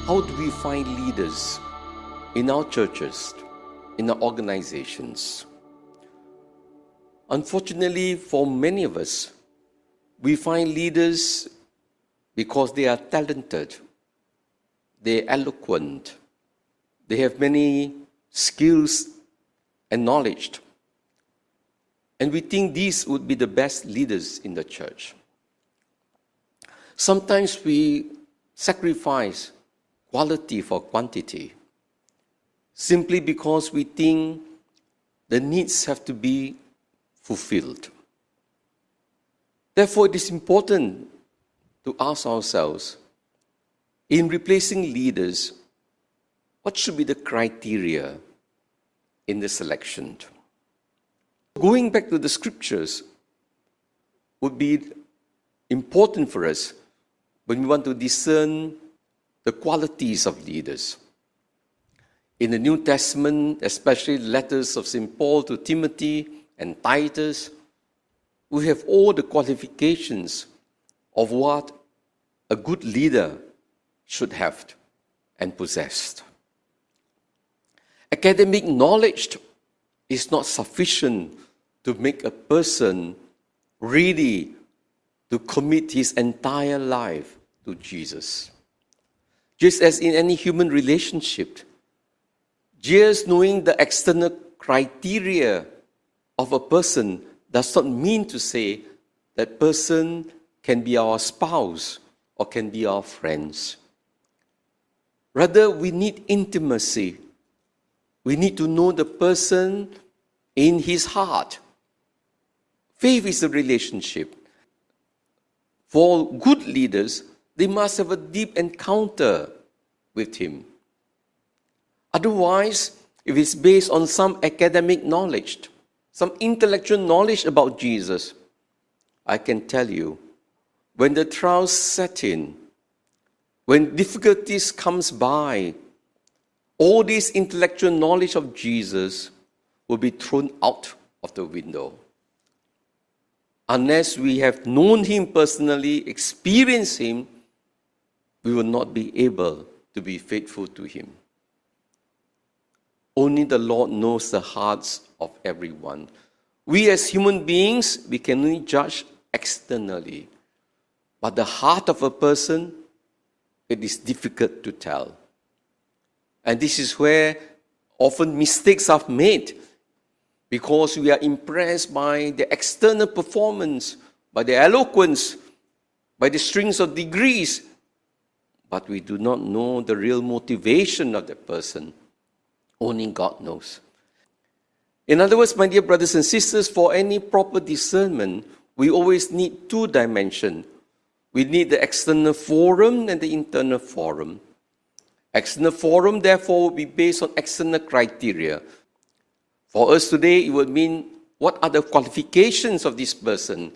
How do we find leaders in our churches, in our organizations? Unfortunately, for many of us, we find leaders because they are talented, they're eloquent, they have many skills and knowledge. And we think these would be the best leaders in the church. Sometimes we sacrifice quality for quantity simply because we think the needs have to be fulfilled. Therefore, it is important to ask ourselves, in replacing leaders, what should be the criteria in the selection? Going back to the scriptures would be important for us when we want to discern the qualities of leaders. In the New Testament, especially letters of St. Paul to Timothy and Titus, we have all the qualifications of what a good leader should have and possess. Academic knowledge is not sufficient to make a person ready to commit his entire life to Jesus. Just as in any human relationship, just knowing the external criteria of a person does not mean to say that person can be our spouse or can be our friends. Rather, we need intimacy. We need to know the person in his heart. Faith is a relationship. For good leaders, they must have a deep encounter with him. Otherwise, if it's based on some academic knowledge, some intellectual knowledge about Jesus, I can tell you, when the trials set in, when difficulties comes by, all this intellectual knowledge of Jesus will be thrown out of the window. Unless we have known him personally, experienced him, we will not be able to be faithful to him. Only the Lord knows the hearts of everyone. We as human beings, we can only judge externally. But the heart of a person, it is difficult to tell. And this is where often mistakes are made because we are impressed by the external performance, by the eloquence, by the strings of degrees, but we do not know the real motivation of the person. Only God knows. In other words, my dear brothers and sisters, for any proper discernment, we always need two dimensions. We need the external forum and the internal forum. External forum, therefore, will be based on external criteria. For us today, it would mean, what are the qualifications of this person?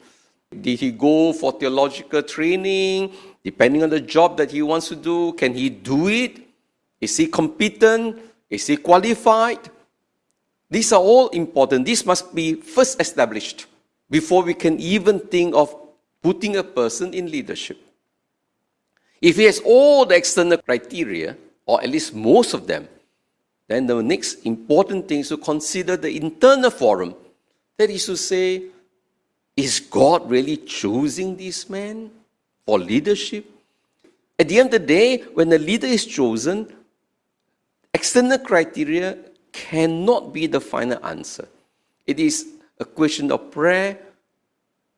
Did he go for theological training? Depending on the job that he wants to do, can he do it? Is he competent? Is he qualified? These are all important. This must be first established before we can even think of putting a person in leadership. If he has all the external criteria, or at least most of them, then the next important thing is to consider the internal forum. That is to say, is God really choosing this man for leadership? At the end of the day, when a leader is chosen, external criteria cannot be the final answer. It is a question of prayer,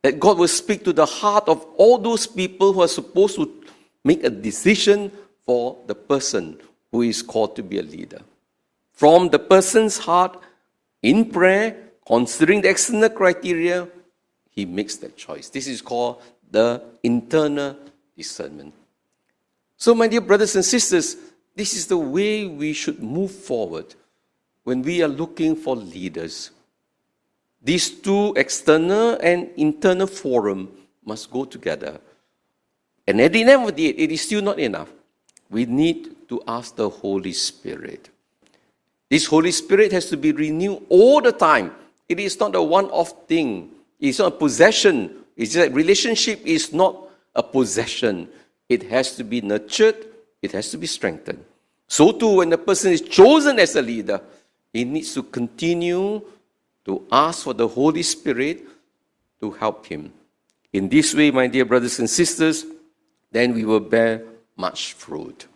that God will speak to the heart of all those people who are supposed to make a decision for the person who is called to be a leader. From the person's heart, in prayer, considering the external criteria, he makes that choice. This is called the internal discernment. So, my dear brothers and sisters, this is the way we should move forward when we are looking for leaders. These two, external and internal forum, must go together. And at the end of the day, it is still not enough. We need to ask the Holy Spirit. This Holy Spirit has to be renewed all the time. It is not a one-off thing. It's not a possession. It's just that relationship is not a possession. It has to be nurtured, it has to be strengthened. So too, when the person is chosen as a leader, he needs to continue to ask for the Holy Spirit to help him. In this way, my dear brothers and sisters, then we will bear much fruit.